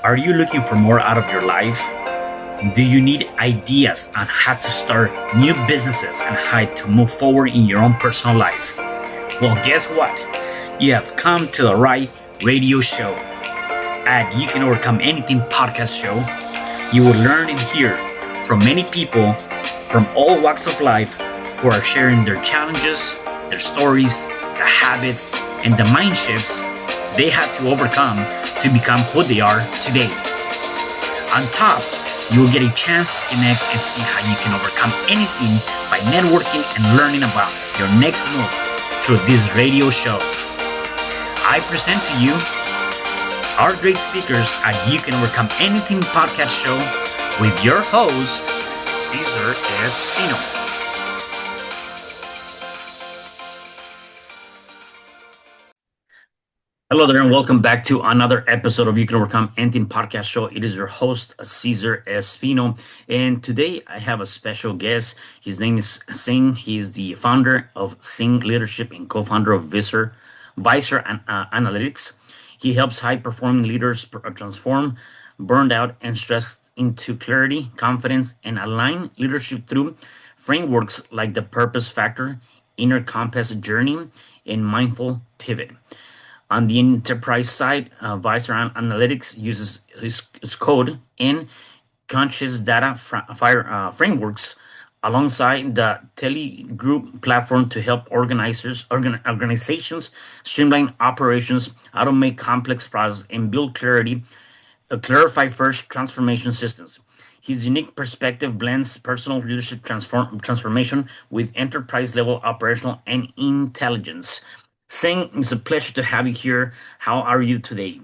Are you looking for more out of your life? Do you need ideas on how to start new businesses and how to move forward in your own personal life? Well, guess what? You have come to the right radio show. At You Can Overcome Anything podcast show, you will learn and hear from many people from all walks of life who are sharing their challenges, their stories, the habits, and the mind shifts they had to overcome to become who they are today. On top, you will get a chance to connect and see how you can overcome anything by networking and learning about your next move through this radio show. I present to you our great speakers at You Can Overcome Anything podcast show with your host, Cesar Espino. Hello there, and welcome back to another episode of You Can Overcome Anything podcast show. It is your host, Cesar Espino, and today I have a special guest. His name is Singh. He is the founder of Singh Leadership and co-founder of VISOR Analytics. He helps high-performing leaders transform burned out and stress into clarity, confidence, and align leadership through frameworks like the Purpose Factor, Inner Compass Journey, and Mindful Pivot. On the enterprise side, VISOR Analytics uses its code and conscious data frameworks alongside the Telligro platform to help organizations streamline operations, automate complex processes, and build clarify first transformation systems. His unique perspective blends personal leadership transformation with enterprise level operational and intelligence. Singh, it's a pleasure to have you here. How are you today?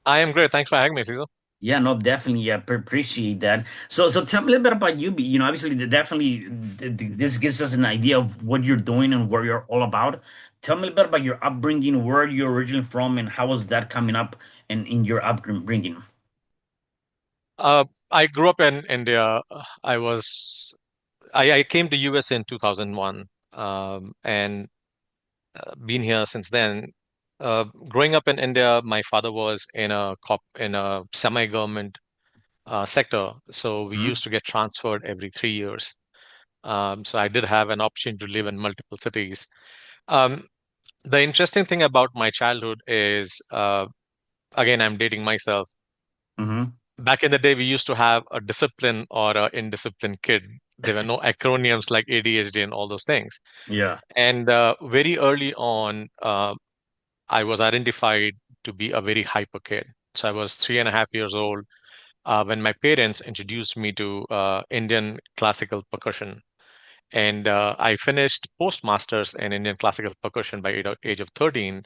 I am great. Thanks for having me, Cecil. Yeah, no, definitely. Yeah, appreciate that. So tell me a little bit about you. Obviously, definitely, this gives us an idea of what you're doing and what you're all about. Tell me a little bit about your upbringing, where you're originally from, and how was that coming up in your upbringing? I grew up in India. I came to US in 2001, and been here since then. Growing up in India, my father was in a semi-government sector, so we Mhm. used to get transferred every 3 years. So I did have an opportunity to live in multiple cities. Um, the interesting thing about my childhood is, again, I'm dating myself. Mhm. Back in the day, we used to have a discipline or a indisciplined kid. There were no acronyms like ADHD and all those things. Yeah. And very early on, I was identified to be a very hyper kid. So I was 3.5 years old when my parents introduced me to Indian classical percussion. And I finished postmasters in Indian classical percussion by age of 13,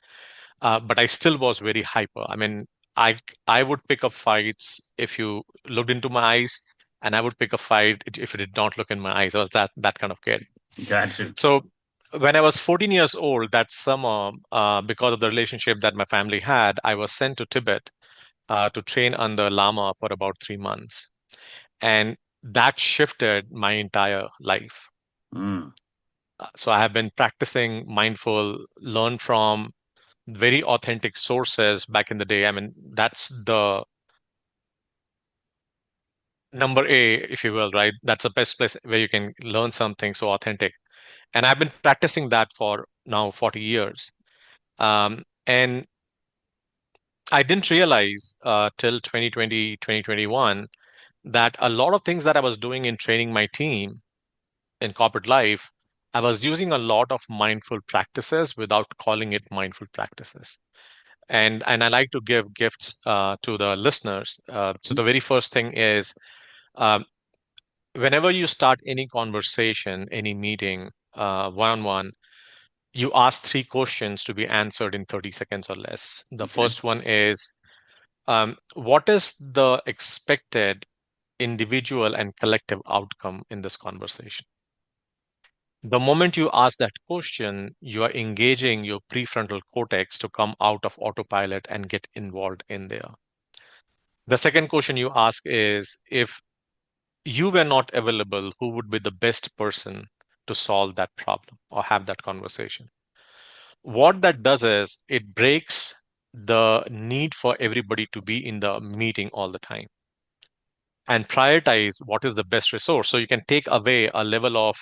but I still was very hyper. I mean, I I would pick up fights if you looked into my eyes, and I would pick a fight if you did not look in my eyes. I was that kind of kid. Got you. So when I was 14 years old, that summer, because of the relationship that my family had, I was sent to Tibet to train under Lama for about 3 months, and that shifted my entire life. Mm. So I have been practicing mindful, learn from very authentic sources back in the day. I mean, that's the number A, if you will, right? That's the best place where you can learn something so authentic. And I've been practicing that for now 40 years. And I didn't realize till 2020, 2021 that a lot of things that I was doing in training my team in corporate life, I was using a lot of mindful practices without calling it mindful practices. And I like to give gifts to the listeners. So the very first thing is, um, whenever you start any conversation, any meeting, one-on-one, you ask three questions to be answered in 30 seconds or less. The Okay. first one is, what is the expected individual and collective outcome in this conversation? The moment you ask that question, you are engaging your prefrontal cortex to come out of autopilot and get involved in there. The second question you ask is, if you were not available, who would be the best person to solve that problem or have that conversation? What that does is it breaks. the need for everybody to be in the meeting all the time and prioritize what is the best resource. So you can take away a level of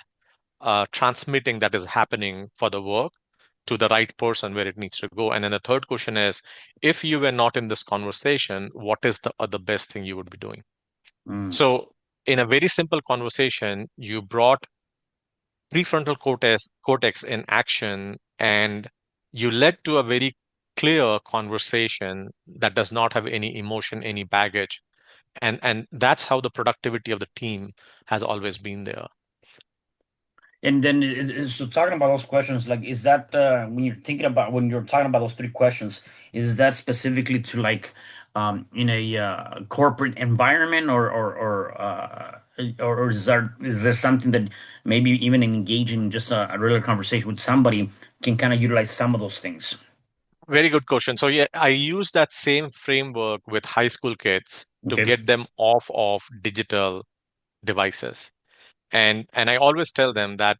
transmitting that is happening for the work to the right person where it needs to go. And then the third question is, if you were not in this conversation, what is the other best thing you would be doing? Mm. So in a very simple conversation, you brought prefrontal cortex in action, and you led to a very clear conversation that does not have any emotion, any baggage. And that's how the productivity of the team has always been there. And then, so talking about those questions, like, is that when you're talking about those three questions, is that specifically to like, in a corporate environment, or is there something that maybe even engaging in just a regular conversation with somebody can kind of utilize some of those things? Very good question. So yeah, I use that same framework with high school kids to Okay. get them off of digital devices. And I always tell them that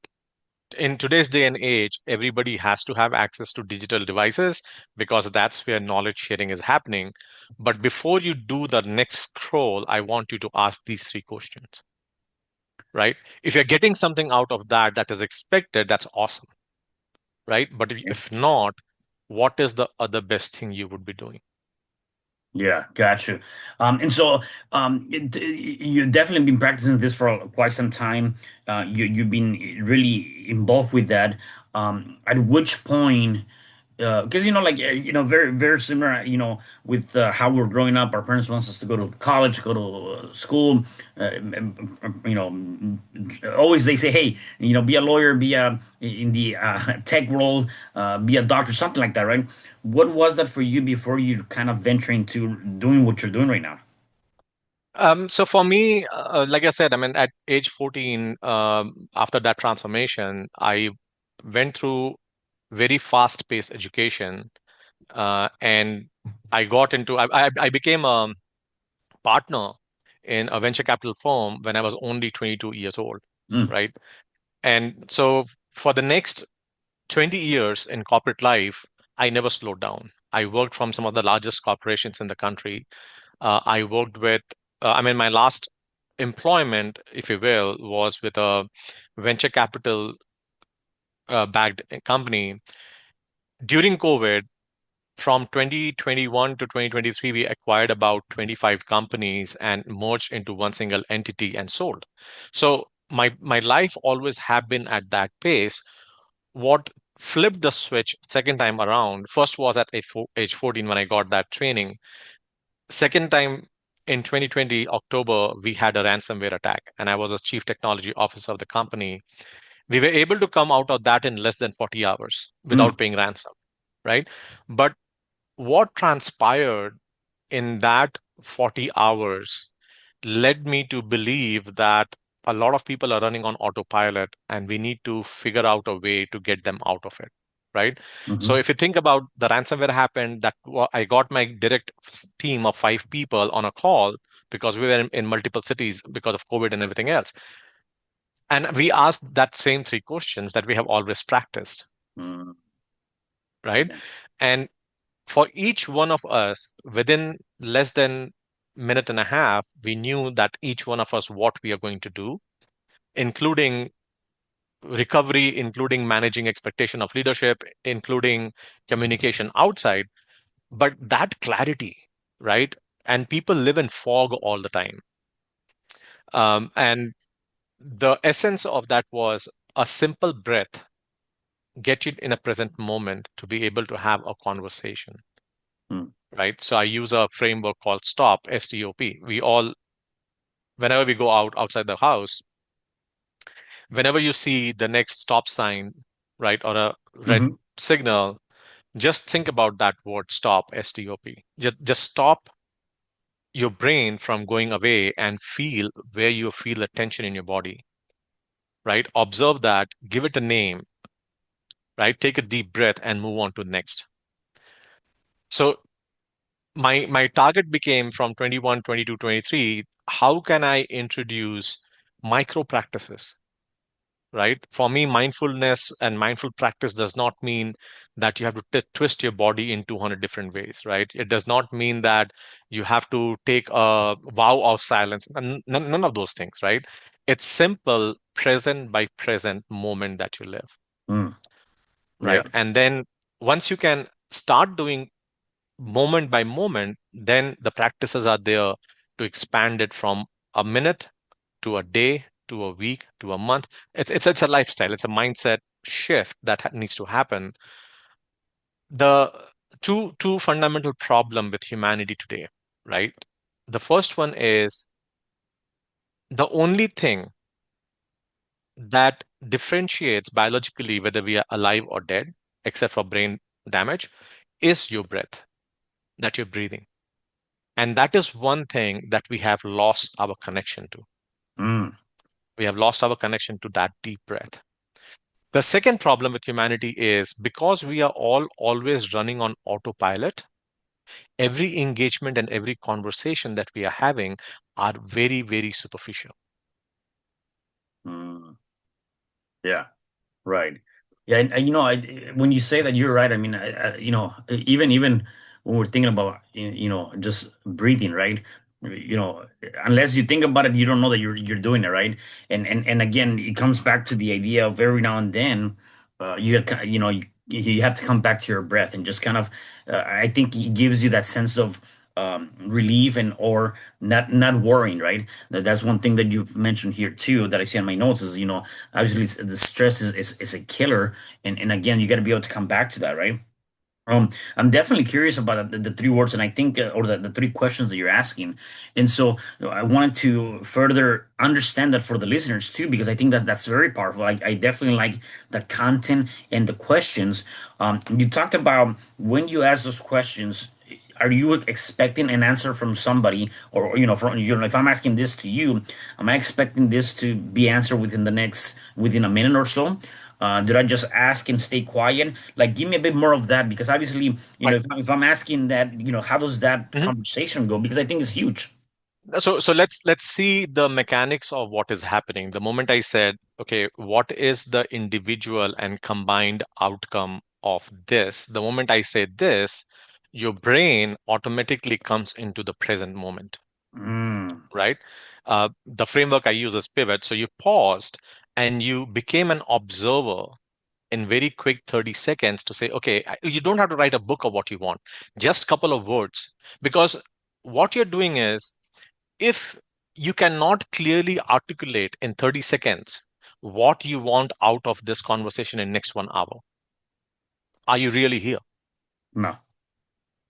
in today's day and age, everybody has to have access to digital devices because that's where knowledge sharing is happening. But before you do the next scroll, I want you to ask these three questions, right? If you're getting something out of that that is expected, that's awesome, right? But if not, what is the other best thing you would be doing? Yeah, got you. And so you've definitely been practicing this for quite some time. You've been really involved with that. At which point, because like very very similar, with how we're growing up. Our parents wants us to go to college, go to school. You know, always they say, hey, be a lawyer, be a in the tech world, be a doctor, something like that, right? What was that for you before you kind of venture into doing what you're doing right now? So for me, like I said, I mean, at age 14, after that transformation, I went through very fast-paced education, and I got into, I became a partner in a venture capital firm when I was only 22 years old, Mm, right? And so for the next 20 years in corporate life, I never slowed down. I worked from some of the largest corporations in the country. I worked with, I mean, my last employment, if you will, was with a venture capital backed company. During COVID, from 2021 to 2023, we acquired about 25 companies and merged into one single entity and sold. So my life always have been at that pace. What flipped the switch second time around, first was at age 14 when I got that training. Second time in 2020, October, we had a ransomware attack, and I was a chief technology officer of the company. We were able to come out of that in less than 40 hours without mm, paying ransom, right? But what transpired in that 40 hours led me to believe that a lot of people are running on autopilot and we need to figure out a way to get them out of it, right? So hmm if you think about the ransomware happened, I got my direct team of 5 people on a call because we were in multiple cities because of COVID and everything else. And we asked that same three questions that we have always practiced, mm, right? And for each one of us, within less than minute and a half, we knew that each one of us what we are going to do, including recovery, including managing expectation of leadership, including communication outside. But that clarity, right? And people live in fog all the time. And the essence of that was a simple breath, get you in a present moment to be able to have a conversation, mm, right? So I use a framework called STOP, STOP. We all, whenever we go outside the house, whenever you see the next stop sign, right, or a red hmm signal, just think about that word stop, STOP. Just stop your brain from going away and feel where you feel the tension in your body, right? Observe that, give it a name, right? Take a deep breath and move on to next. So my target became from 21, 22, 23. How can I introduce micro practices, right? For me, mindfulness and mindful practice does not mean that you have to twist your body in 200 different ways, right? It does not mean that you have to take a vow of silence. None of those things, right? It's simple present by present moment that you live, Mm, yeah. right? And then once you can start doing moment by moment, then the practices are there to expand it from a minute to a day to a week to a month. It's a lifestyle. It's a mindset shift that needs to happen. The two fundamental problem with humanity today, right? The first one is the only thing that differentiates biologically whether we are alive or dead, except for brain damage, is your breath that you're breathing. And that is one thing that we have lost our connection to. Mm, We have lost our connection to that deep breath. The second problem with humanity is because we are all always running on autopilot, every engagement and every conversation that we are having are very, very superficial. mm, yeah. Right. Yeah, and when you say that, you're right. I mean, even when we're thinking about just breathing, right? Unless you think about it, you don't know that you're doing it, right? And again, it comes back to the idea of every now and then, you have to come back to your breath and just kind of, I think it gives you that sense of relief and or not worrying, right? That's one thing that you've mentioned here too that I see on my notes is obviously the stress is a killer, and again you got to be able to come back to that, right? I'm definitely curious about the three words, and I think, or the three questions that you're asking, and so I wanted to further understand that for the listeners too, because I think that's very powerful. I definitely like the content and the questions. You talked about when you ask those questions. Are you expecting an answer from somebody, or if I'm asking this to you, am I expecting this to be answered within a minute or so? Did I just ask and stay quiet? Like, give me a bit more of that, because obviously, Right. if I'm asking that, how does that Mhm. conversation go? Because I think it's huge. So let's see the mechanics of what is happening. The moment I said, okay, what is the individual and combined outcome of this? The moment I say this, your brain automatically comes into the present moment, Mm, right? The framework I use is pivot. So you paused and you became an observer in very quick 30 seconds to say, okay, you don't have to write a book of what you want, just a couple of words. Because what you're doing is, if you cannot clearly articulate in 30 seconds what you want out of this conversation in next 1 hour, are you really here? no,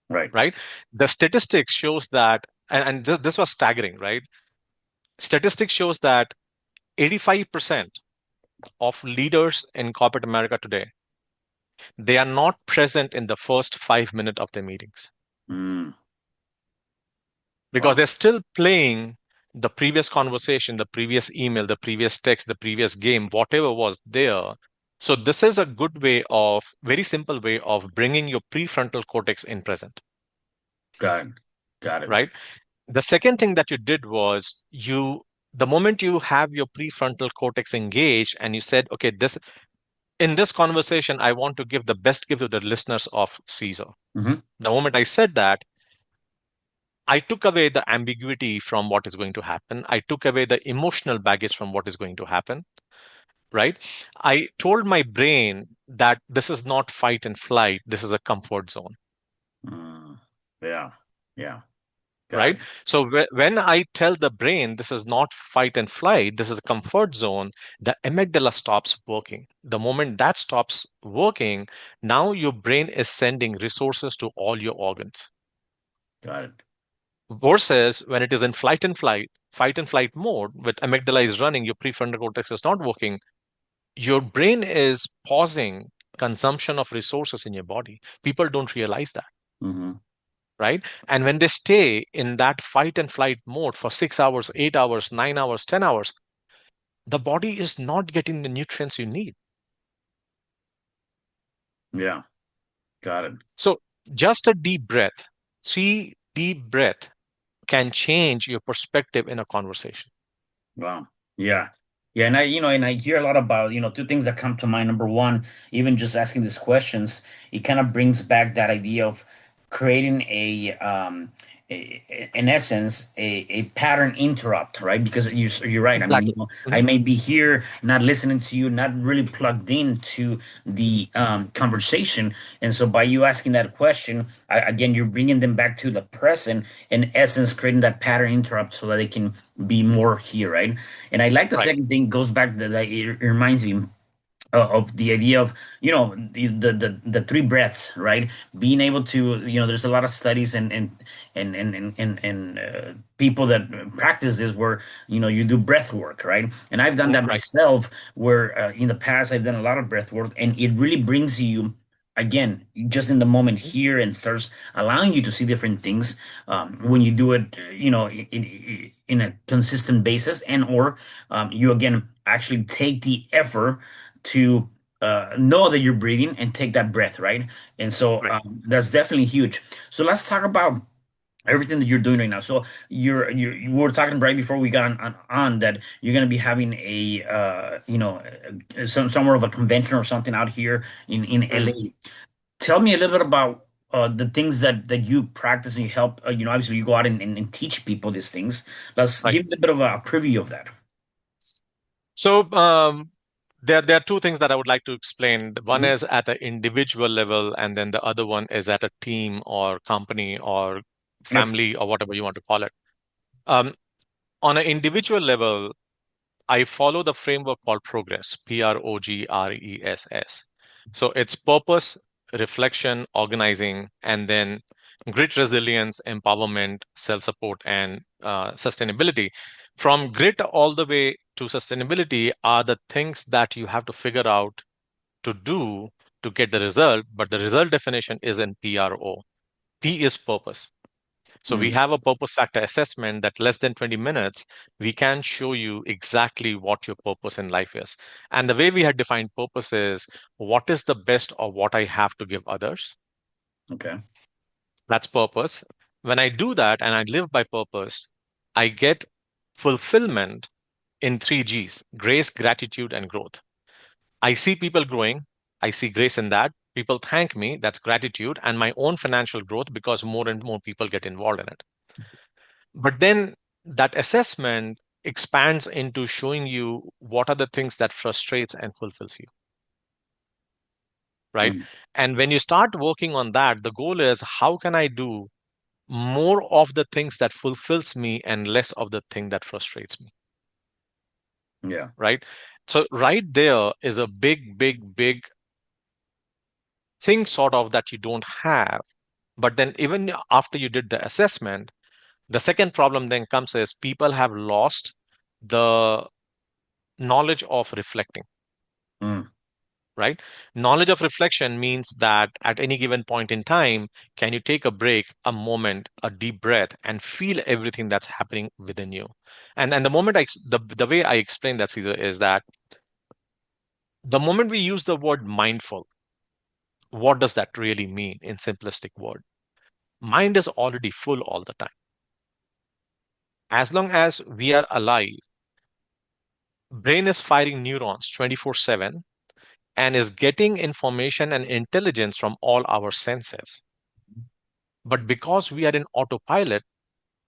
right. Right? The statistics shows that, and this was staggering, right? Statistics shows that 85% of leaders in corporate America today, they are not present in the first 5 minutes of their meetings Mm, because wow, they're still playing the previous conversation, the previous email, the previous text, the previous game, whatever was there. So this is a good way of, very simple way of bringing your prefrontal cortex in present, got it, got it. right? The second thing that you did was the moment you have your prefrontal cortex engaged and you said, okay, in this conversation, I want to give the best gift to the listeners of Caesar. Hmm. The moment I said that, I took away the ambiguity from what is going to happen. I took away the emotional baggage from what is going to happen, right? I told my brain that this is not fight and flight, this is a comfort zone, Mm, yeah, yeah, got right? it. So when I tell the brain this is not fight and flight, this is a comfort zone, the amygdala stops working. The moment that stops working, now your brain is sending resources to all your organs. Got it. Versus when it is in fight and flight mode, with amygdala is running, your prefrontal cortex is not working, your brain is pausing consumption of resources in your body. People don't realize that, Hmm. right? And when they stay in that fight and flight mode for 6 hours, 8 hours, 9 hours, 10 hours, the body is not getting the nutrients you need. Yeah, got it. So just a deep breath, 3 deep breath can change your perspective in a conversation. Wow. Yeah. Yeah, and I hear a lot about, two things that come to mind. Number one, even just asking these questions, it kind of brings back that idea of creating in essence, a pattern interrupt, right? Because you're right. I mean, Exactly. I Mhm. may be here, not listening to you, not really plugged into the conversation, and so by you asking that question, again, you're bringing them back to the present, in essence, creating that pattern interrupt so that they can be more here, right? And I like the Right. second thing goes back that it reminds me of the idea of the three breaths, right? Being able to, there's a lot of studies and people that practice this where you do breath work, right? And I've done that Right. myself where in the past I've done a lot of breath work, and it really brings you again just in the moment here and starts allowing you to see different things when you do it in a consistent basis, and or you again actually take the effort to know that you're breathing and take that breath, right? And so Right. that's definitely huge. So let's talk about everything that you're doing right now. So you were talking right before we got on that you're going to be having a somewhere of a convention or something out here in Mm. LA. Tell me a little bit about the things that you practice and you help. Obviously you go out and teach people these things. Let's Right. give a bit of a preview of that. So there are two things that I would like to explain. One Mhm. is at the individual level, and then the other one is at a team or company or Yep. family or whatever you want to call it. Um, on an individual level, I follow the framework called Progress, PROGRESS. So it's purpose, reflection, organizing, and then grit, resilience, empowerment, self support, and sustainability. From grit all the way to sustainability are the things that you have to figure out to do to get the result, but the result definition is in PRO. P is purpose. So we Mm, have a purpose factor assessment that less than 20 minutes, we can show you exactly what your purpose in life is. And the way we had defined purpose is what is the best of what I have to give others? okay. That's purpose. When I do that and I live by purpose, I get fulfillment in three G's: grace, gratitude, and growth. I see people growing. I see grace in that. People thank me. That's gratitude and my own financial growth because more and more people get involved in it. But then that assessment expands into showing you what are the things that frustrates and fulfills you, right? Mm, And when you start working on that, the goal is how can I do more of the things that fulfills me and less of the thing that frustrates me, yeah. right? So right there is a big thing sort of that you don't have. But then even after you did the assessment, the second problem then comes is people have lost the knowledge of reflecting, Mm, right? Knowledge of reflection means that at any given point in time, can you take a break, a moment, a deep breath, and feel everything that's happening within you? And the moment the way I explain that, Caesar, is that the moment we use the word mindful, what does that really mean in simplistic word? Mind is already full all the time. As long as we are alive, brain is firing neurons 24/7 and is getting information and intelligence from all our senses. But because we are in autopilot,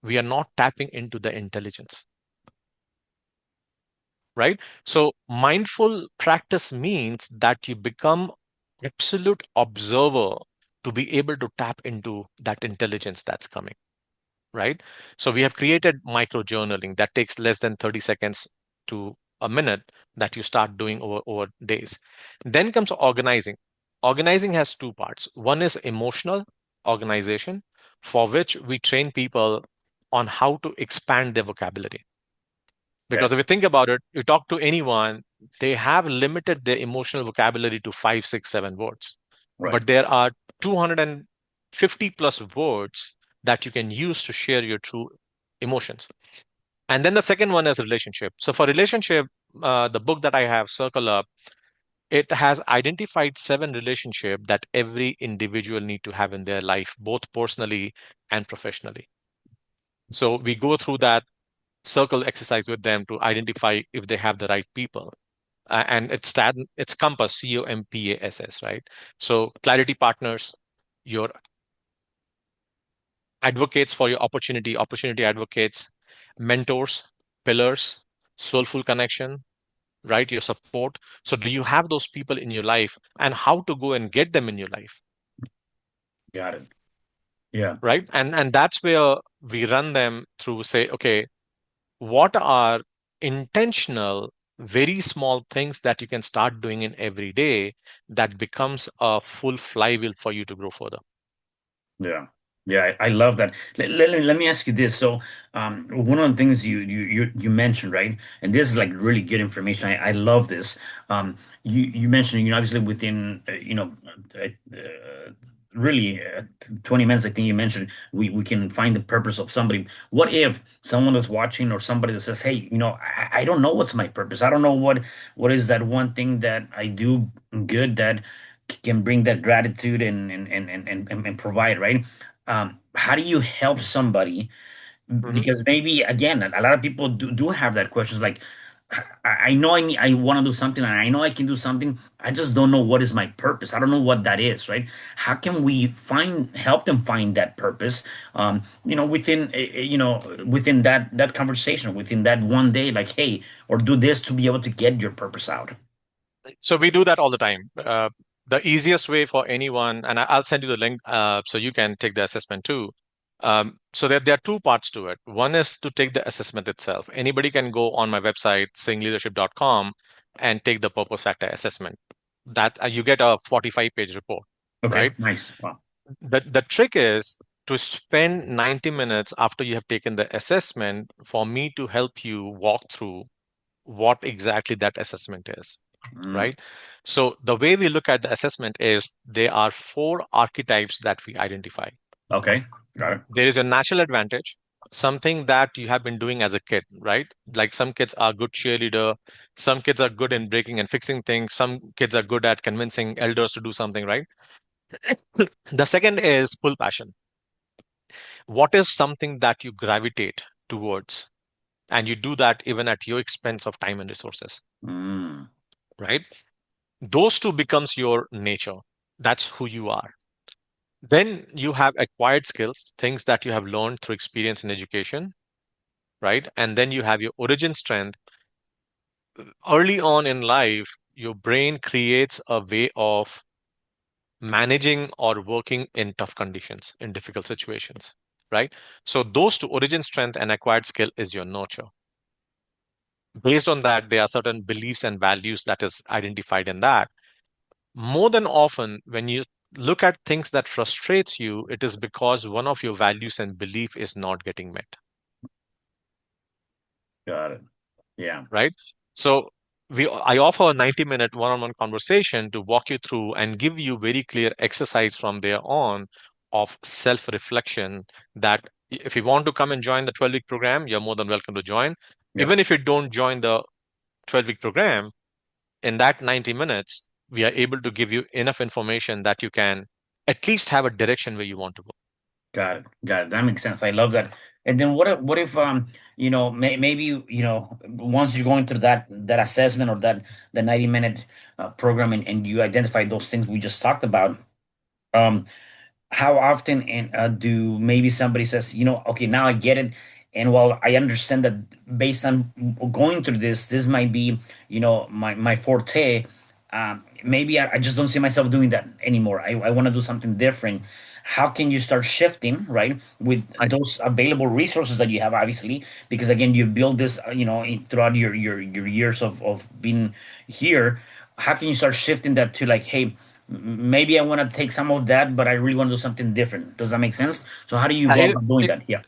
we are not tapping into the intelligence, right? So mindful practice means that you become absolute observer to be able to tap into that intelligence that's coming, right? So we have created micro journaling that takes less than 30 seconds to a minute that you start doing over days. Then comes organizing. Organizing has two parts. One is emotional organization, for which we train people on how to expand their vocabulary. okay. Because if you think about it, you talk to anyone, they have limited their emotional vocabulary to five, six, seven words. Right. But there are 250 plus words that you can use to share your true emotions. And then the second one is relationship. So for relationship, the book that I have circle up, it has identified seven relationships that every individual need to have in their life, both personally and professionally. So we go through that. circle exercise with them to identify if they have the right people. And it's Compass, COMPASS, right? So clarity partners, your advocates for your opportunity, opportunity advocates, mentors, pillars, soulful connection, right? Your support. So do you have those people in your life, and how to go and get them in your life, Got it. Yeah. right? And that's where we run them through, say, okay, what are intentional, very small things that you can start doing in every day that becomes a full flywheel for you to grow further. Yeah. Yeah, I love that. Let me ask you this. So, one of the things you mentioned, right? And this is like really good information. I love this. You mentioned, obviously within, uh, uh, really 20 minutes, I think you mentioned we can find the purpose of somebody. What if someone is watching or somebody that says, "Hey, I don't know what's my purpose. I don't know what is that one thing that I do good that can bring that gratitude and provide, right? How do you help somebody? Mhm. Because maybe again, a lot of people do have that questions like, I know I want to do something and I know I can do something. I just don't know what is my purpose. I don't know what that is, right? How can we help them find that purpose? Within that conversation, within that one day, like, hey, or do this to be able to get your purpose out. So we do that all the time. The easiest way for anyone, and I'll send you the link so you can take the assessment too. So there are two parts to it. One is to take the assessment itself. Anybody can go on my website, singleadership.com, and take the purpose factor assessment. That you get a 45-page report, Okay, right? nice. Wow. The trick is to spend 90 minutes after you have taken the assessment for me to help you walk through what exactly that assessment is, Mm, right? So the way we look at the assessment is there are four archetypes that we identify. okay, got it. There is a natural advantage, something that you have been doing as a kid, right? Like some kids are good cheerleader, some kids are good in breaking and fixing things, some kids are good at convincing elders to do something, right? The second is full passion. What is something that you gravitate towards? And you do that even at your expense of time and resources, Mm, right? Those two becomes your nature. That's who you are. Then you have acquired skills, things that you have learned through experience and education, right? And then you have your origin strength. Early on in life, your brain creates a way of managing or working in tough conditions, in difficult situations, right? So those two, origin strength and acquired skill, is your nurture. Based on that, there are certain beliefs and values that is identified in that. More than often, when you look at things that frustrates you, it is because one of your values and belief is not getting met, got it. Yeah, right? So I offer a 90-minute one-on-one conversation to walk you through and give you very clear exercise from there on of self-reflection, that if you want to come and join the 12-week program, you're more than welcome to join. yep, Even if you don't join the 12-week program, in that 90 minutes, we are able to give you enough information that you can at least have a direction where you want to go. got it, got it. That makes sense. I love that. And then what if maybe once you're going through that assessment or that the 90-minute program and you identify those things we just talked about, um how often and do maybe somebody says, okay, now I get it, and while I understand that based on going through this might be, my forte. Maybe I just don't see myself doing that anymore. I want to do something different. How can you start shifting, right, with Right. those available resources that you have, obviously, because again, you build this, throughout your years of being here. How can you start shifting that to like, hey, maybe I want to take some of that, but I really want to do something different. Does that make sense? So how do you Uh, go it- about doing it- that? Yeah.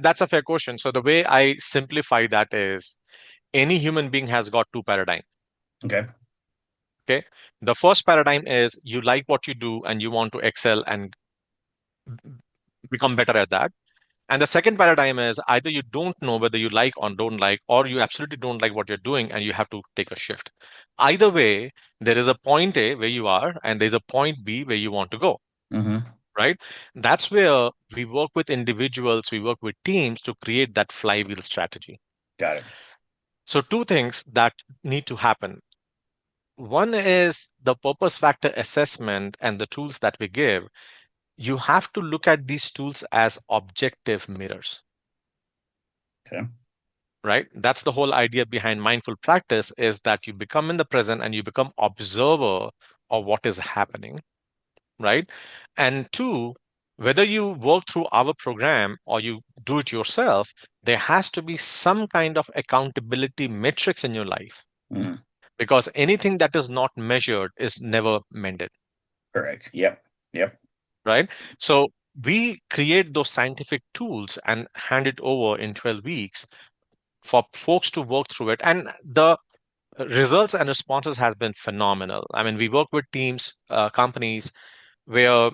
that's a fair question. So the way I simplify that is any human being has got two paradigms. Okay. Okay. The first paradigm is you like what you do and you want to excel and become better at that. And the second paradigm is either you don't know whether you like or don't like, or you absolutely don't like what you're doing and you have to take a shift. Either way, there is a point A where you are and there's a point B where you want to go. Mm-hmm. right? That's where we work with individuals, we work with teams to create that flywheel strategy. Got it. So, two things that need to happen. One is the purpose factor assessment and the tools that we give. You have to look at these tools as objective mirrors, Okay. right? That's the whole idea behind mindful practice, is that you become in the present and you become observer of what is happening, right? And two, whether you work through our program or you do it yourself, there has to be some kind of accountability metrics in your life, Mhm. because anything that is not measured is never mended, Correct. Yep. Yep. right? So we create those scientific tools and hand it over in 12 weeks for folks to work through it. And the results and responses has been phenomenal. I mean, we work with teams, companies where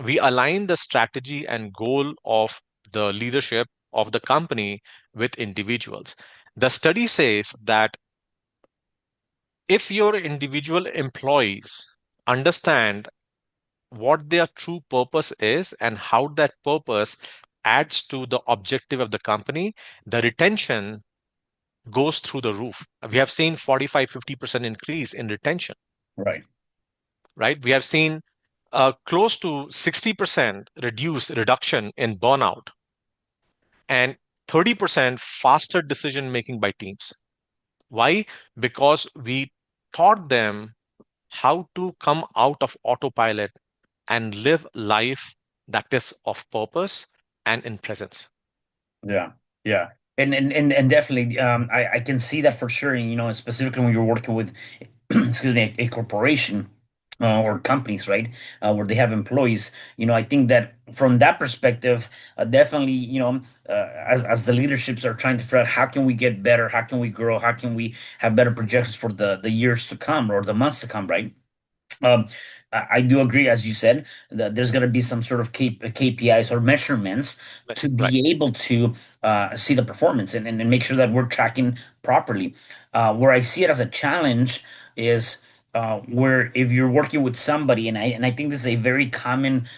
we align the strategy and goal of the leadership of the company with individuals. The study says that if your individual employees understand what their true purpose is and how that purpose adds to the objective of the company, the retention goes through the roof. We have seen 45-50% increase in retention, Right. right? We have seen close to 60% reduction in burnout and 30% faster decision making by teams. Why? Because we taught them how to come out of autopilot and live life that is of purpose and in presence. Yeah, yeah, and definitely, I can see that for sure. You know, specifically when you're working with, excuse me, a corporation or companies, right, where they have employees. You know, I think that from that perspective, definitely, as the leaderships are trying to figure out how can we get better, how can we grow, how can we have better projections for the years to come or the months to come, right? Um, I do agree, as you said, that there's going to be some sort of KPIs or measurements to Right. be able to see the performance and make sure that we're tracking properly. Where I see it as a challenge is where if you're working with somebody, and I think this is a very common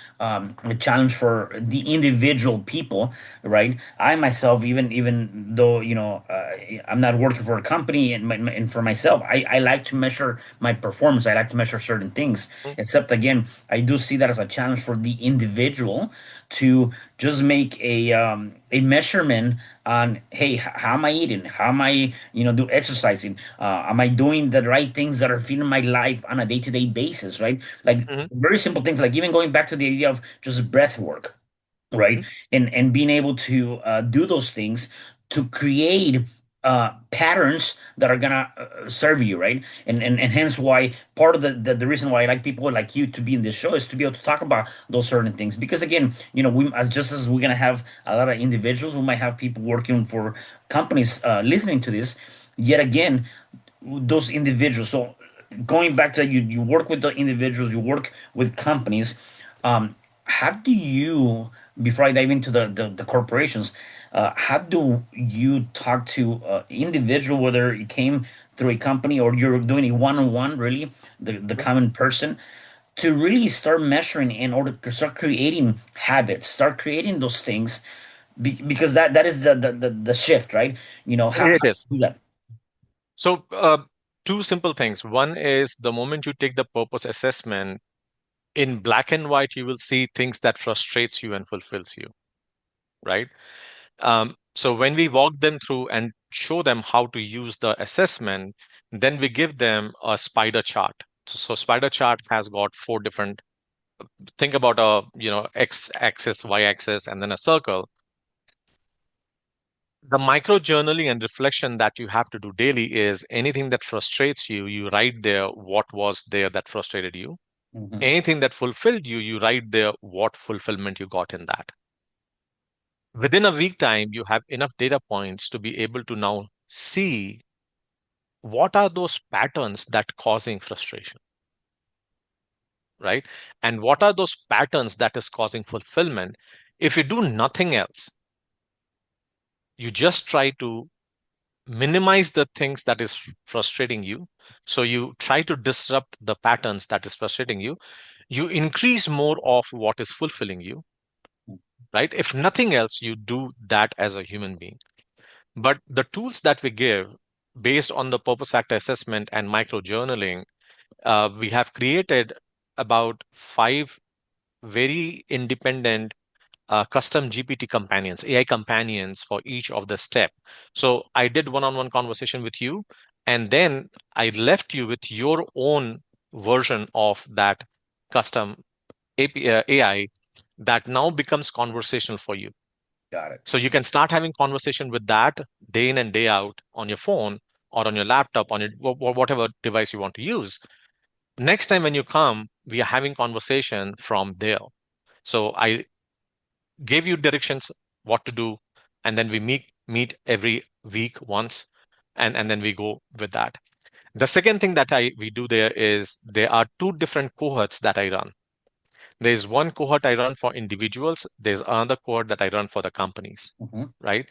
challenge for the individual people, right? I myself, even though I'm not working for a company and for myself, I like to measure my performance. I like to measure certain things. Mhm. Except again, I do see that as a challenge for the individual to just make a measurement on, hey, how am I eating? How am I, do exercising? Am I doing the right things that are feeding my life on a day-to-day basis, right? Like Mhm. very simple things, like even going back to the idea of just breath work, right? Mhm. And being able to do those things to create patterns that are gonna serve you, right? And hence why part of the reason why I like people like you to be in this show is to be able to talk about those certain things, because again, we just as we're gonna have a lot of individuals, we might have people working for companies listening to this. Yet again, those individuals. So going back to you work with the individuals, you work with companies. How do you, before I dive into the corporations, how do you talk to individual, whether it came through a company or you're doing a one-on-one, really, the Mhm. common person, to really start measuring in order to start creating habits, start creating those things, because that is the shift, right? How It to is. do that. So, two simple things. One is the moment you take the purpose assessment, in black and white, you will see things that frustrates you and fulfills you, right? So when we walk them through and show them how to use the assessment, then we give them a spider chart. So spider chart has got four different. Think about a x axis, y axis, and then a circle. The micro journaling and reflection that you have to do daily is anything that frustrates you, you write there what was there that frustrated you. Mhm. Anything that fulfilled you, you write there what fulfillment you got in that. Within a week time, you have enough data points to be able to now see what are those patterns that causing frustration, right? And what are those patterns that is causing fulfillment? If you do nothing else, you just try to minimize the things that is frustrating you. So you try to disrupt the patterns that is frustrating you. You increase more of what is fulfilling you, right? If nothing else, you do that as a human being. But the tools that we give based on the purpose factor assessment and micro journaling, we have created about five very independent custom GPT companions, AI companions for each of the step. So I did one-on-one conversation with you, and then I left you with your own version of that custom AI that now becomes conversational for you. Got it. So you can start having conversation with that day in and day out on your phone or on your laptop, on your whatever device you want to use. Next time when you come, we are having conversation from there. So I gave you directions what to do, and then we meet every week once, and then we go with that. The second thing that I we do there is there are two different cohorts that I run. There's one cohort I run for individuals, there's another cohort that I run for the companies, Hmm. right?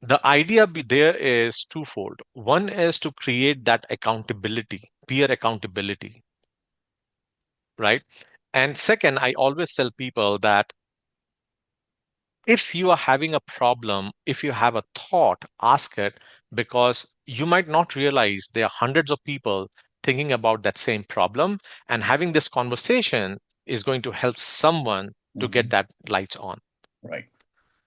The idea there is twofold. One is to create that accountability, peer accountability, right? And second, I always tell people that if you are having a problem, if you have a thought, ask it, because you might not realize there are hundreds of people thinking about that same problem, and having this conversation is going to help someone to get Hmm. that lights on. Right.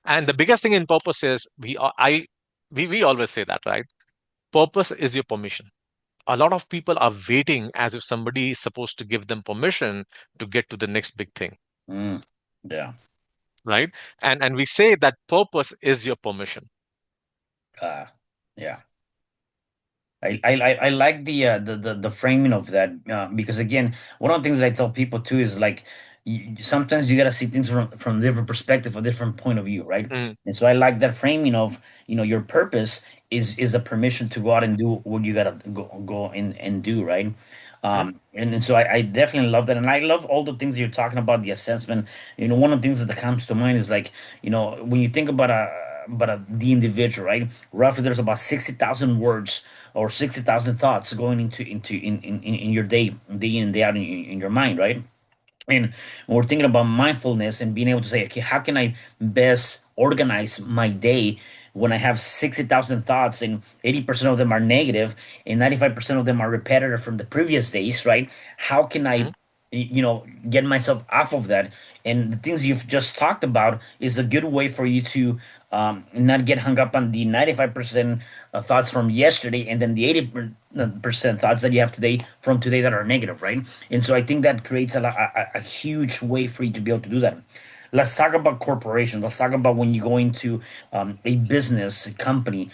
And the biggest thing in purpose is we always say that, right? Purpose is your permission. A lot of people are waiting as if somebody is supposed to give them permission to get to the next big thing, Mm. Yeah. right? And we say that purpose is your permission. Uh, yeah. I like the framing of that, because again, one of the things that I tell people too is like, sometimes you gotta see things from a different perspective, a different point of view, right? Mm, And so I like that framing of, your purpose is a permission to go out and do what you gotta go and do, right? mm, And so I definitely love that, and I love all the things that you're talking about, the assessment. One of the things that comes to mind is like, when you think about the individual, right? Roughly, there's about 60,000 words or 60,000 thoughts going in your day in and day out in your mind, right? And when we're thinking about mindfulness and being able to say, okay, how can I best organize my day when I have 60,000 thoughts and 80% of them are negative and 95% of them are repetitive from the previous days, right? How can mm. I, get myself off of that? And the things you've just talked about is a good way for you to not get hung up on the 95% thoughts from yesterday and then the 80% thoughts that you have today from today that are negative, right? And so I think that creates a huge way for you to be able to do that. Let's talk about corporations. Let's talk about when you go into a business, a company.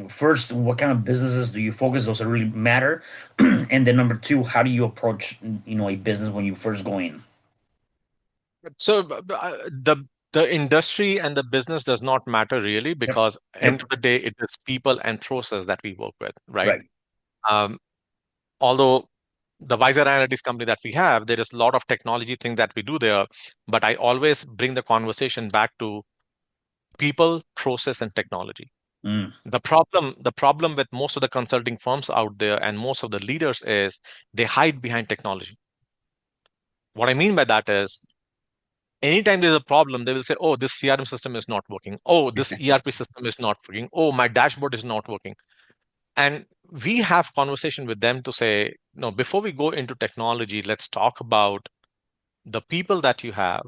First, what kind of businesses do you focus? Those that really matter. And then number two, how do you approach, a business when you first go in? So the industry and the business does not matter really, Yep. because end Yep. of the day it is people and process that we work with, right? Right. Um, Although the VISOR Analytics company that we have, there is a lot of technology thing that we do there, but I always bring the conversation back to people, process, and technology. Mm. The problem with most of the consulting firms out there and most of the leaders is they hide behind technology. What I mean by that is anytime there's a problem, they will say, oh, this CRM system is not working. Oh, this ERP system is not working. Oh, my dashboard is not working. And we have conversation with them to say, no, before we go into technology, let's talk about the people that you have,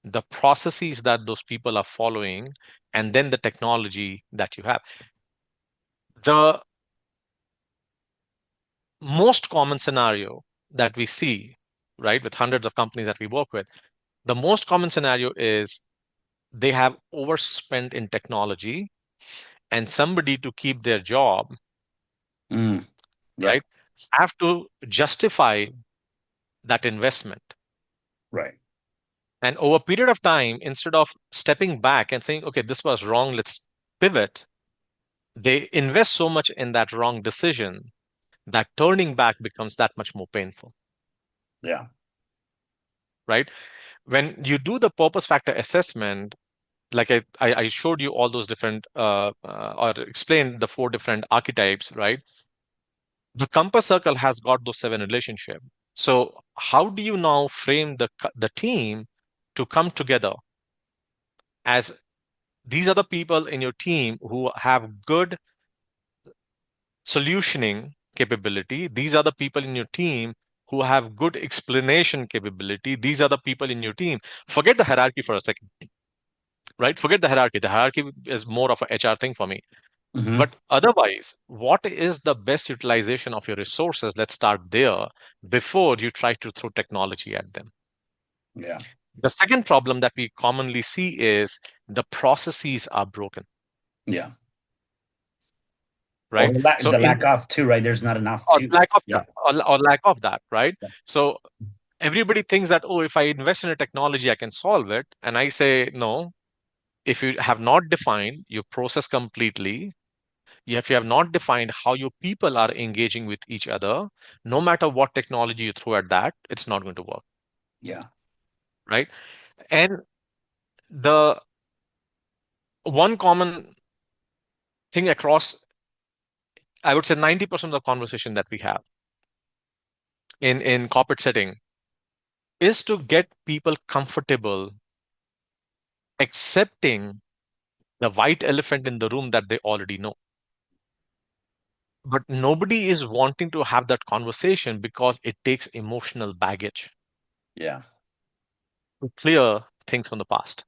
the processes that those people are following, and then the technology that you have. The most common scenario that we see, right, with hundreds of companies that we work with, the most common scenario is they have overspent in technology, and somebody to keep their job, Mm. right, Yep. have to justify that investment. Right. And over a period of time, instead of stepping back and saying, okay, this was wrong, let's pivot, they invest so much in that wrong decision that turning back becomes that much more painful, Yeah. right? When you do the purpose factor assessment, like I showed you all those different or explained the four different archetypes, right? The compass circle has got those seven relationships. So how do you now frame the team to come together as these are the people in your team who have good solutioning capability. These are the people in your team who have good explanation capability. These are the people in your team. Forget the hierarchy for a second, right? Forget the hierarchy. The hierarchy is more of a HR thing for me. Hmm. But otherwise, what is the best utilization of your resources? Let's start there before you try to throw technology at them. Yeah. The second problem that we commonly see is the processes are broken, Yeah. Or right? So the in lack of too, right? There's not enough or too. lack of Yeah. or lack of that, right? Yeah. So everybody thinks that, oh, if I invest in a technology, I can solve it. And I say, no, if you have not defined your process completely, if you have not defined how your people are engaging with each other, no matter what technology you throw at that, it's not going to work, Yeah. right? And the one common thing across, I would say 90% of the conversation that we have in corporate setting is to get people comfortable accepting the white elephant in the room that they already know. But nobody is wanting to have that conversation because it takes emotional baggage Yeah. to clear things from the past.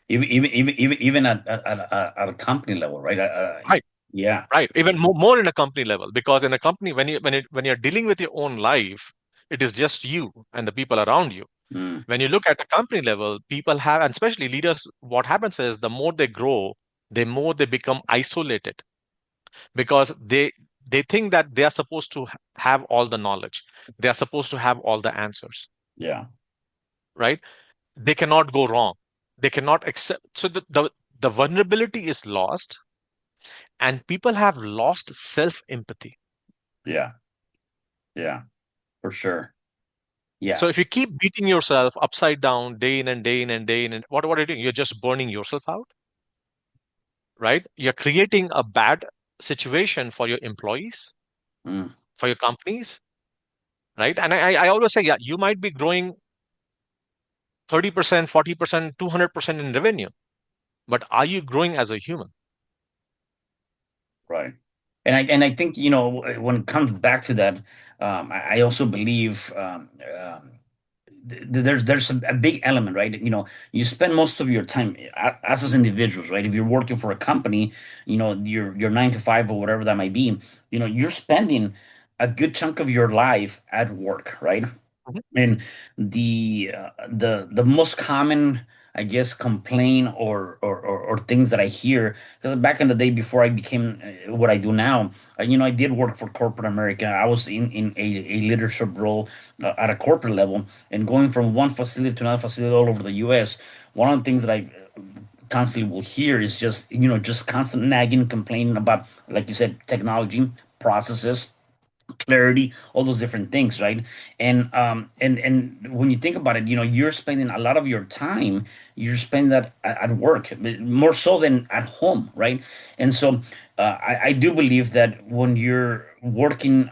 Even at a company level, right? Right, Yeah. right. Even more in a company level, because in a company, when you're dealing with your own life, it is just you and the people around you. Mm. When you look at the company level, people have, and especially leaders, what happens is the more they grow, the more they become isolated because they think that they are supposed to have all the knowledge, they are supposed to have all the answers, Yeah. right? They cannot go wrong, they cannot accept. So the vulnerability is lost, and people have lost self empathy. Yeah. Yeah. For sure. So Yeah. if you keep beating yourself upside down day in and day in and day in, and what are you doing? You're just burning yourself out, right? You're creating a bad situation for your employees, Mm. for your companies, right? And I always say, yeah, you might be growing 30%, 40%, 200% in revenue, but are you growing as a human? Right. And I think, when it comes back to that, I also believe, there's a big element, right? You spend most of your time as individuals, right? If you're working for a company, your 9 to 5 or whatever that might be, you're spending a good chunk of your life at work, right? Mhm. And the most common, I guess, complaint or things that I hear, because back in the day before I became what I do now, I did work for corporate America. I was in a leadership role at a corporate level, and going from one facility to another facility all over the U.S. One of the things that I constantly will hear is just constant nagging, complaining about, like you said, technology, processes, clarity, all those different things, right? And when you think about it, you're spending a lot of your time, you're spending that at work more so than at home, right? And so I do believe that when you're working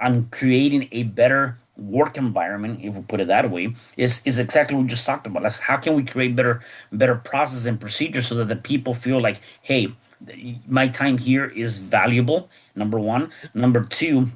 on creating a better work environment, if we put it that way, is exactly what we just talked about. That's how can we create better processes and procedures so that the people feel like, hey, my time here is valuable, number one. Number two,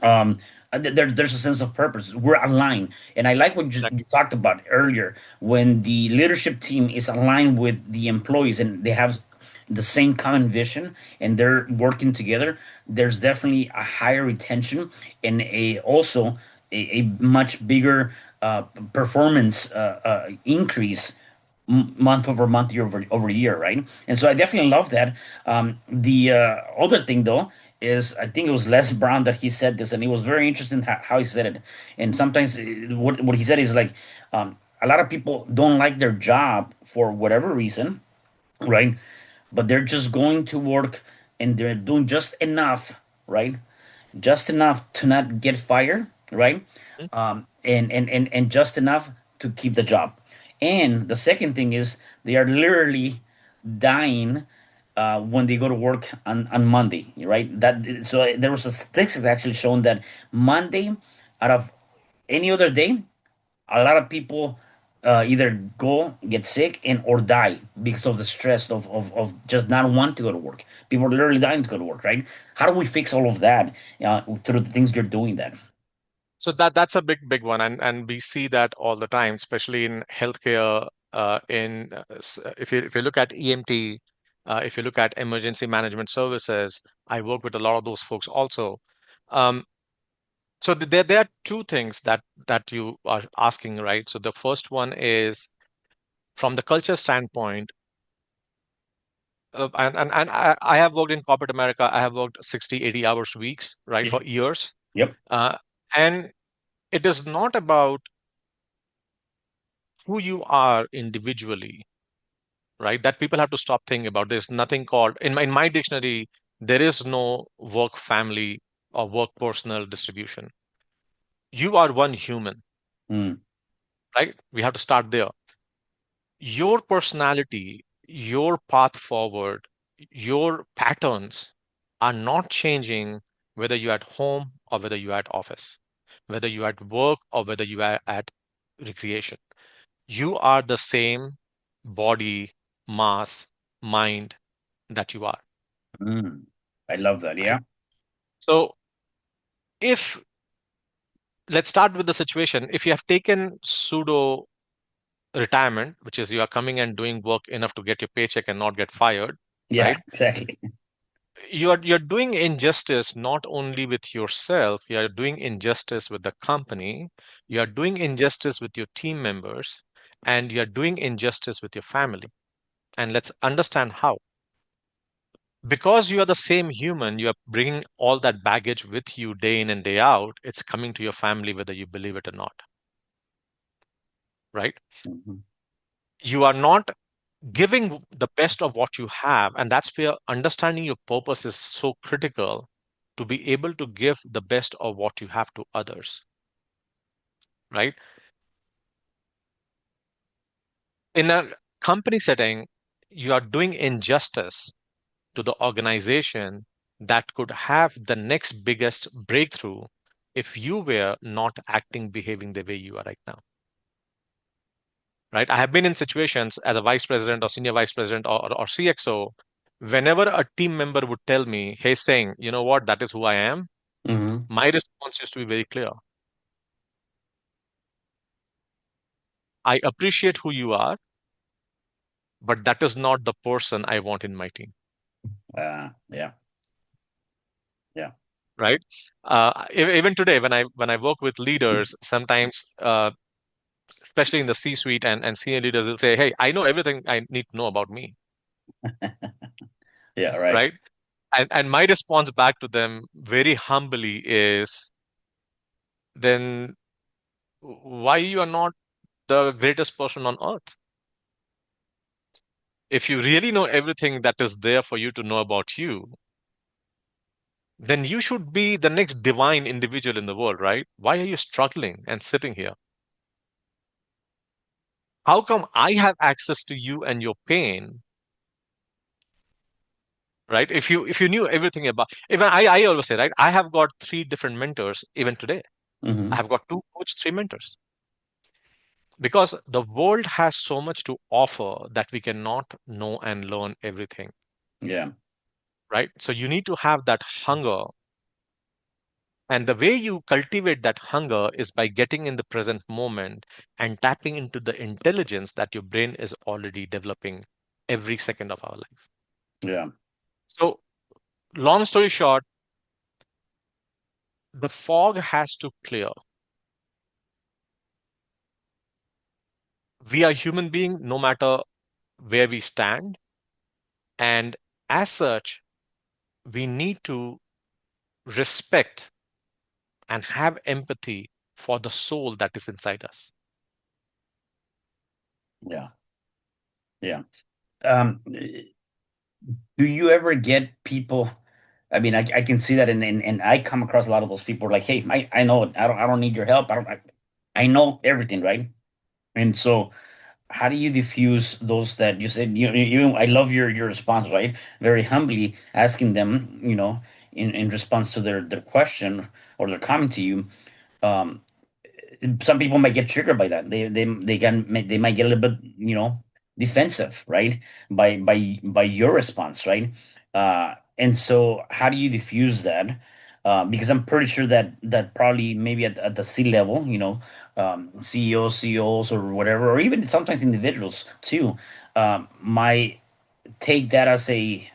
um there's a sense of purpose. We're aligned, and I like what you talked about earlier, when the leadership team is aligned with the employees and they have the same common vision and they're working together. There's definitely a higher retention and a also a much bigger uh performance increase, month over month, year over year, right? And so I definitely love that. The other thing, though, is I think it was Les Brown that he said this, and it was very interesting how he said it. And sometimes what he said is like, a lot of people don't like their job for whatever reason, right? But they're just going to work and they're doing just enough, right? Just enough to not get fired, right? Mhm. And just enough to keep the job. And the second thing is they are literally dying when they go to work on Monday, right? That so there was a statistics actually showing that Monday, out of any other day, a lot of people either go get sick and or die because of the stress of just not wanting to go to work. People are literally dying to go to work, right? How do we fix all of that through the things you're doing that? So that's a big one, and we see that all the time, especially in healthcare. If you look at EMT, if you look at emergency management services, I work with a lot of those folks also. Um, so there are two things that you are asking, right? So the first one is from the culture standpoint, and I have worked in corporate America. I have worked 60, 80 hours weeks, right, Yeah. for years. Yep. Uh, and it is not about who you are individually, right? That people have to stop thinking about. There's nothing called in my dictionary. There is no work family or work personal distribution. You are one human, Mm, right? We have to start there. Your personality, your path forward, your patterns are not changing whether you're at home or whether you're at office, whether you're at work or whether you are at recreation. You are the same body, mass, mind that you are, mm. I love that. right? Yeah. So if let's start with the situation. If you have taken pseudo retirement, which is you are coming and doing work enough to get your paycheck and not get fired, Yeah. right? Exactly. You're doing injustice not only with yourself, you're doing injustice with the company, you're doing injustice with your team members, and you're doing injustice with your family. And let's understand how. Because you are the same human, you are bringing all that baggage with you day in and day out. It's coming to your family whether you believe it or not, right? Mhm. You are not giving the best of what you have, and that's where understanding your purpose is so critical, to be able to give the best of what you have to others, right? In a company setting, you are doing injustice to the organization that could have the next biggest breakthrough if you were not acting, behaving the way you are right now, right? I have been in situations as a vice president or senior vice president or CXO. Whenever a team member would tell me, hey, Singh, you know what, that is who I am, Mhm. my response used to be very clear. I appreciate who you are, but that is not the person I want in my team, Yeah. Yeah. right? Even today, when I work with leaders, sometimes, especially in the C-suite and senior leaders, will say, hey, I know everything I need to know about me, Yeah. Right. right? And my response back to them very humbly is, then why you are not the greatest person on earth? If you really know everything that is there for you to know about you, then you should be the next divine individual in the world, right? Why are you struggling and sitting here? How come I have access to you and your pain, right? If you knew everything about, even I always say, right, I have got three different mentors even today. I Hmm. have got two coach, three mentors, because the world has so much to offer that we cannot know and learn everything, Yeah. right? So you need to have that hunger. And the way you cultivate that hunger is by getting in the present moment and tapping into the intelligence that your brain is already developing every second of our life. Yeah. So, long story short, the fog has to clear. We are human beings no matter where we stand. And as such, we need to respect and have empathy for the soul that is inside us. Yeah. Yeah. Um, do you ever get people? I mean, I can see that, and I come across a lot of those people like, hey, I know it. I don't need your help. I know everything, right? And so how do you diffuse those that you said, I love your response, right? Very humbly asking them, in response to their question or their comment to you. Um, some people might get triggered by that. They might get a little bit, defensive, right? By your response, right? And so how do you diffuse that? Because I'm pretty sure that probably maybe at the C level, CEOs, CEOs or whatever, or even sometimes individuals too, might take that as a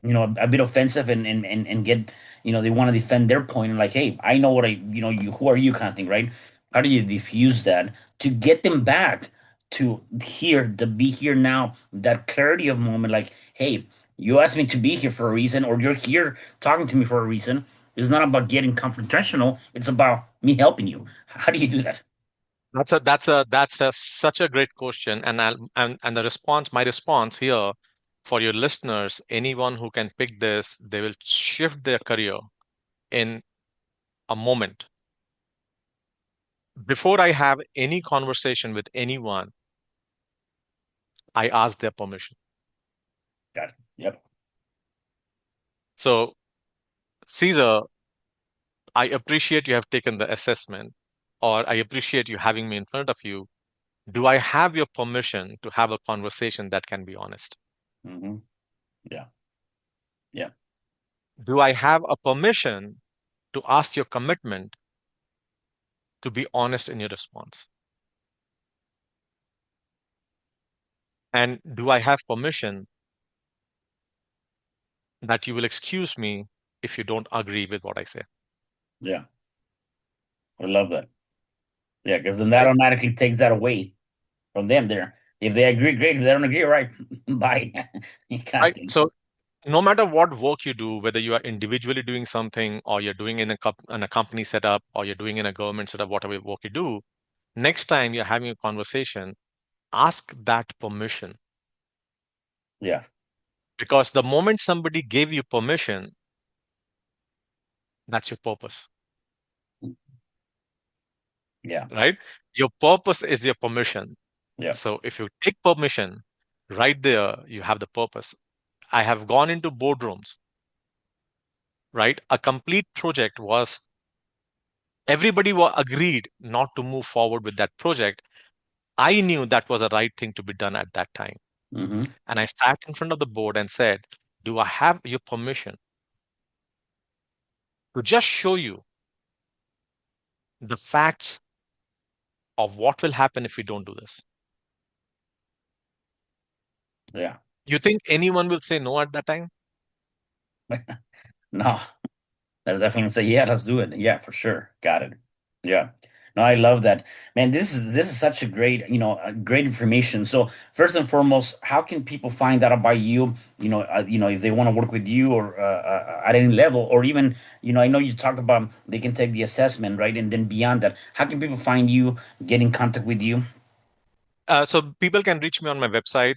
bit offensive and get, they want to defend their point and like, hey, I know what who are you kind of thing, right? How do you diffuse that to get them back to be here now, that clarity of moment, like, hey, you asked me to be here for a reason, or you're here talking to me for a reason. It's not about getting confrontational. It's about me helping you. How do you do that? That's a such a great question, and and the response, my response here for your listeners, anyone who can pick this, they will shift their career in a moment. Before I have any conversation with anyone, I ask their permission. Got it. Yep. So, Caesar, I appreciate you have taken the assessment, or I appreciate you having me in front of you. Do I have your permission to have a conversation that can be honest? Hmm. Yeah. Yeah. Do I have a permission to ask your commitment to be honest in your response? And do I have permission that you will excuse me if you don't agree with what I say? Yeah. I love that. Yeah, because then that Right? automatically takes that away from them there. If they agree, great. If they don't agree, right, bye. You can't Right. think. So no matter what work you do, whether you are individually doing something or you're doing in a company setup or you're doing in a government setup, whatever work you do, next time you're having a conversation, ask that permission. Yeah, Because the moment somebody gave you permission, that's your purpose, yeah, right? Your purpose is your permission. yeah. So if you take permission, right there, you have the purpose. I have gone into boardrooms, right? A complete project was everybody agreed not to move forward with that project. I knew that was the right thing to be done at that time. Hmm. And I sat in front of the board and said, do I have your permission to just show you the facts of what will happen if we don't do this? Yeah. You think anyone will say no at that time? No, they'll definitely say, yeah, let's do it. Yeah, for sure. Got it. Yeah. No, I love that. Man, this is such a great, great information. So first and foremost, how can people find out about you? If they want to work with you or at any level, or even, I know you talked about they can take the assessment, right? And then beyond that, how can people find you, get in contact with you? So people can reach me on my website,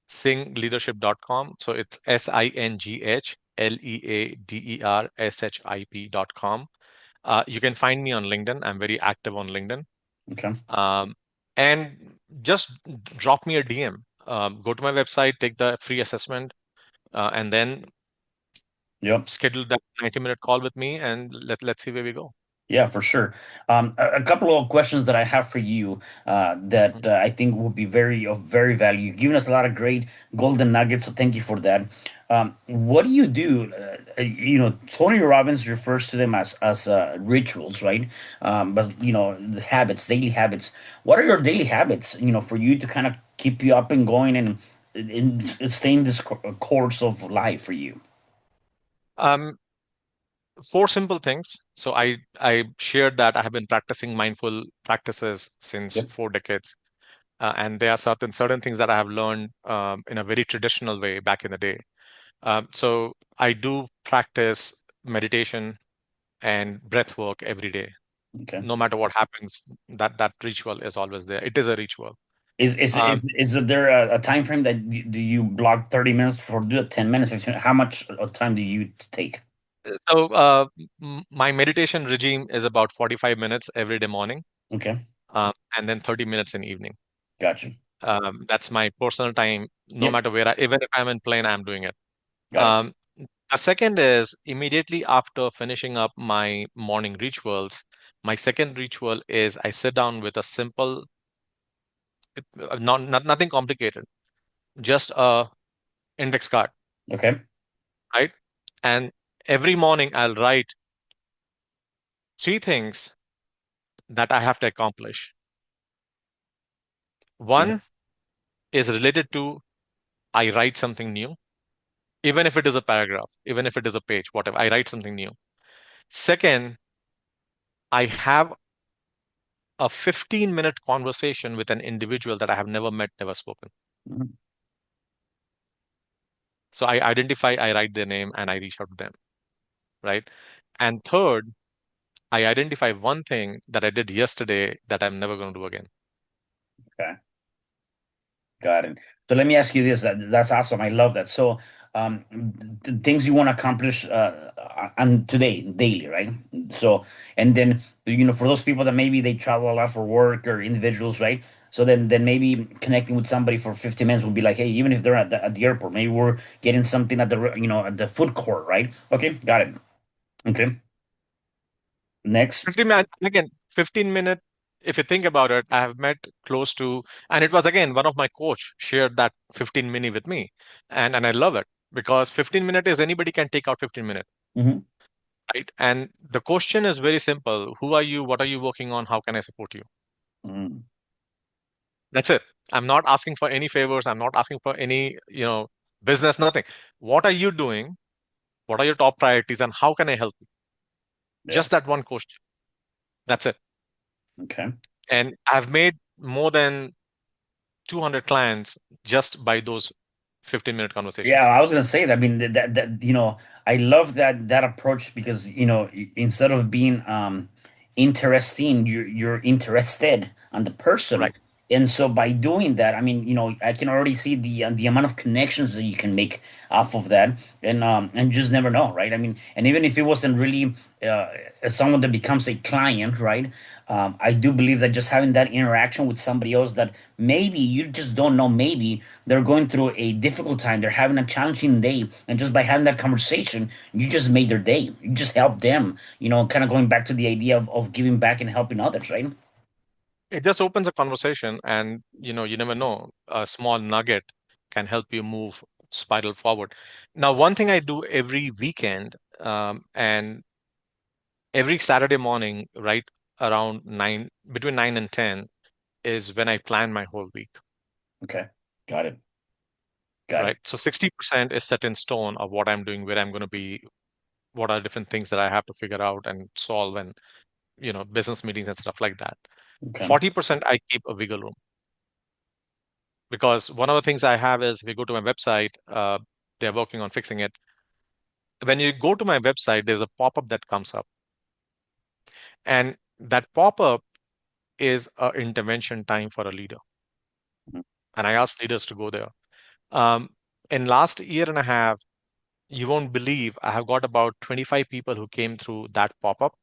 singleadership.com. So it's SINGHLEADERSHIP.com. You can find me on LinkedIn. I'm very active on LinkedIn. Okay. Um, and just drop me a DM. Go to my website, take the free assessment, and then Yep. schedule that 90-minute call with me, and let's see where we go. Yeah, for sure. A couple of questions that I have for you that Mhm. I think will be of very value. You've given us a lot of great golden nuggets, so thank you for that. What do you do? Tony Robbins refers to them as rituals, right? But the habits, daily habits. What are your daily habits? For you to kind of keep you up and going and stay in this course of life for you. Um, Four simple things. So I shared that I have been practicing mindful practices since Yep. 4 decades. And there are certain things that I have learned in a very traditional way back in the day. So I do practice meditation and breath work every day. Okay. No matter what happens, that ritual is always there. It is a ritual. Is is Um, is is there a time frame that do you block 30 minutes for do it 10 minutes 15 how much of time do you take? so my meditation regime is about 45 minutes every day morning, Okay, and then 30 minutes in evening. got you. That's my personal time, no Yep. matter where even if I'm in plane, I'm doing it. Got it. Um, the second is immediately after finishing up my morning rituals, my second ritual is I sit down with a simple, nothing complicated, just a index card, Okay. right? And every morning I'll write three things that I have to accomplish. Okay. One is related to I write something new, even if it is a paragraph, even if it is a page, whatever, I write something new. Second, I have a 15-minute conversation with an individual that I have never met, never spoken. Mhm. So I identify, I write their name, and I reach out to them, right? And third, I identify one thing that I did yesterday that I'm never going to do again. Okay. Got it. So let me ask you this. That's awesome. I love that. So, the things you want to accomplish on today, daily, right? So, and then for those people that maybe they travel a lot for work or individuals, right? So then maybe connecting with somebody for 15 minutes would be like, hey, even if they're at the airport, maybe we're getting something at at the food court, right? Okay, got it. Okay, next. 15 minutes, again, 15-minute, if you think about it, I have met close to, and it was again, one of my coach shared that 15 mini with me. And I love it because 15 minute is anybody can take out 15 minutes, Mm-hmm. right? And the question is very simple. Who are you? What are you working on? How can I support you? Mm-hmm. That's it. I'm not asking for any favors. I'm not asking for any, business, nothing. What are you doing? What are your top priorities and how can I help you? Yeah. Just that one question. That's it. Okay. And I've made more than 200 clients just by those 15-minute Yeah, conversations. I was gonna say that. I mean, that I love that approach because instead of being interesting, you're interested on the person, Right. and so by doing that, I mean, I can already see the amount of connections that you can make off of that, and just never know, right? I mean, and even if it wasn't really someone that becomes a client, right? I do believe that just having that interaction with somebody else that maybe you just don't know, maybe they're going through a difficult time, they're having a challenging day, and just by having that conversation, you just made their day. You just helped them, kind of going back to the idea of giving back and helping others, right? It just opens a conversation and you never know. A small nugget can help you move spiral forward. Now, one thing I do every weekend, and every Saturday morning, right around 9, between 9 and 10, is when I plan my whole week, Okay. Got it. Got right? it. So 60% is set in stone of what I'm doing, where I'm going to be, what are different things that I have to figure out and solve, and business meetings and stuff like that. Okay. 40% I keep a wiggle room because one of the things I have is if you go to my website, they're working on fixing it. When you go to my website, there's a pop-up that comes up, and that pop-up is a intervention time for a leader. And I ask leaders to go there. Um, in last year and a half, you won't believe I have got about 25 people who came through that pop-up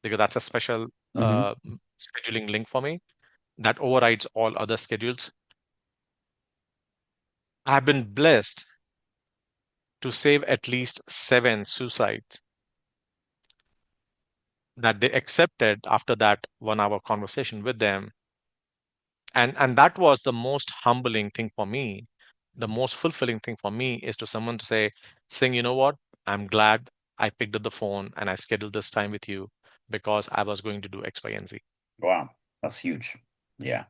because that's a special Mm-hmm. scheduling link for me that overrides all other schedules. I've been blessed to save at least 7 suicides that they accepted after that 1 hour conversation with them. And that was the most humbling thing for me. The most fulfilling thing for me is to someone to say, Singh, you know what? I'm glad I picked up the phone and I scheduled this time with you because I was going to do X, Y, and Z. Wow. That's huge. Yeah,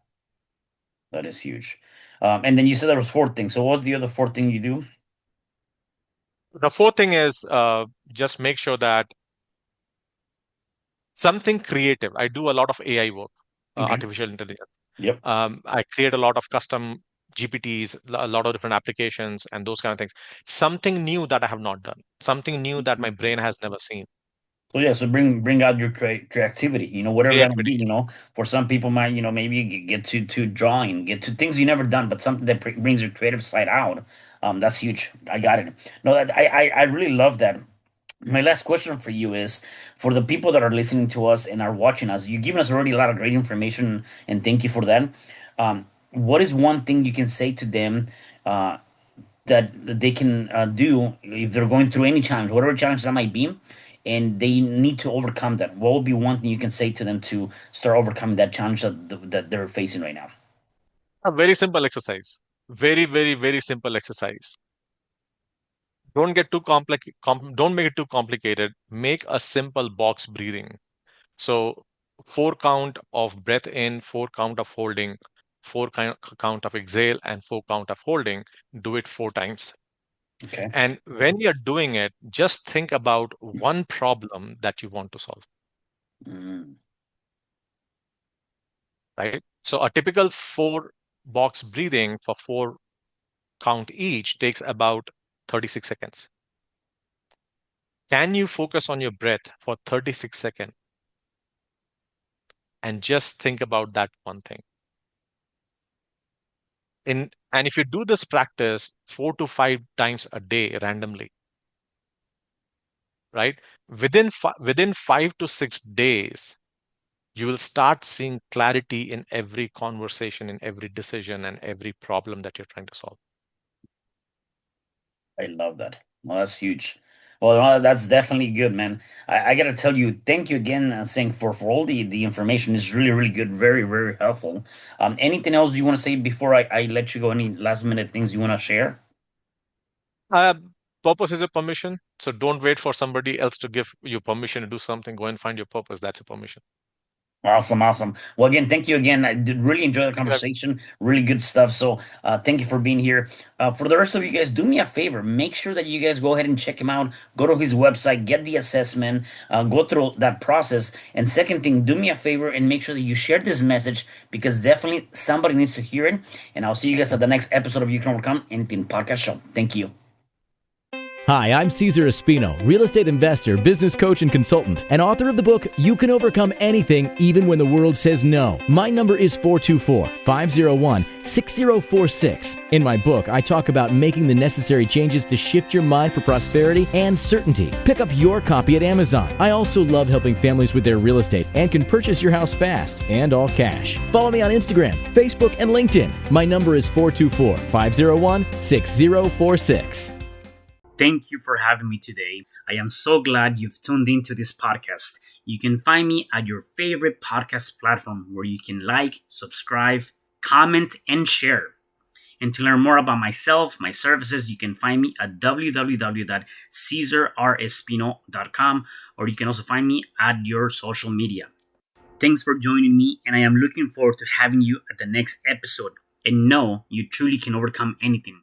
that is huge. And then you said there was fourth thing. So what's the other fourth thing you do? The fourth thing is just make sure that something creative. I do a lot of AI work, Okay. artificial intelligence. Yep. I create a lot of custom GPTs, a lot of different applications, and those kind of things. Something new that I have not done, something new that my brain has never seen. So yeah, so bring out your creativity, whatever that may be, Creativity. For some people might, maybe get to drawing, get to things you never done, but something that brings your creative side out. That's huge. I got it. No, I really love that. My last question for you is for the people that are listening to us and are watching us, you've given us already a lot of great information and thank you for that. what is one thing you can say to them uh, that they can do if they're going through any challenge, whatever challenge that might be, and they need to overcome that? What would be one thing you can say to them to start overcoming that challenge that they're facing right now? A very simple exercise. Very, very, very simple exercise. Don't get too complex. Don't make it too complicated. Make a simple box breathing. So, four count of breath in, four count of holding, count of exhale, and four count of holding. Do it 4 times. Okay. And when you're doing it, just think about one problem that you want to solve, Mm, right? So, a typical four box breathing for four count each takes about 36 seconds. Can you focus on your breath for 36 seconds and just think about that one thing? And if you do this practice 4 to 5 times a day randomly, right? Within 5 to 6 days, you will start seeing clarity in every conversation, in every decision, and every problem that you're trying to solve. I love that. Well, that's huge. Well, that's definitely good, man. I gotta tell you, thank you again, Singh, for all the information. It's really, really good. Very, very helpful. Anything else you want to say before I let you go? Any last minute things you want to share? Uh, Purpose is a permission, so don't wait for somebody else to give you permission to do something. Go and find your purpose. That's a permission. Awesome, awesome. Well, again, thank you again. I did really enjoy the You have conversation. Really good stuff. So, thank you for being here. For the rest of you guys, do me a favor. Make sure that you guys go ahead and check him out. Go to his website, get the assessment, go through that process. And second thing, do me a favor and make sure that you share this message because definitely somebody needs to hear it. And I'll see you guys at the next episode of You Can Overcome Anything podcast show. Thank you. Hi, I'm Cesar Espino, real estate investor, business coach, and consultant, and author of the book, You Can Overcome Anything, Even When the World Says No. My number is 424-501-6046. In my book, I talk about making the necessary changes to shift your mind for prosperity and certainty. Pick up your copy at Amazon. I also love helping families with their real estate and can purchase your house fast and all cash. Follow me on Instagram, Facebook, and LinkedIn. My number is 424-501-6046. Thank you for having me today. I am so glad you've tuned into this podcast. You can find me at your favorite podcast platform where you can like, subscribe, comment, and share. And to learn more about myself, my services, you can find me at www.cesarrespino.com, or you can also find me at your social media. Thanks for joining me, and I am looking forward to having you at the next episode. And know you truly can overcome anything.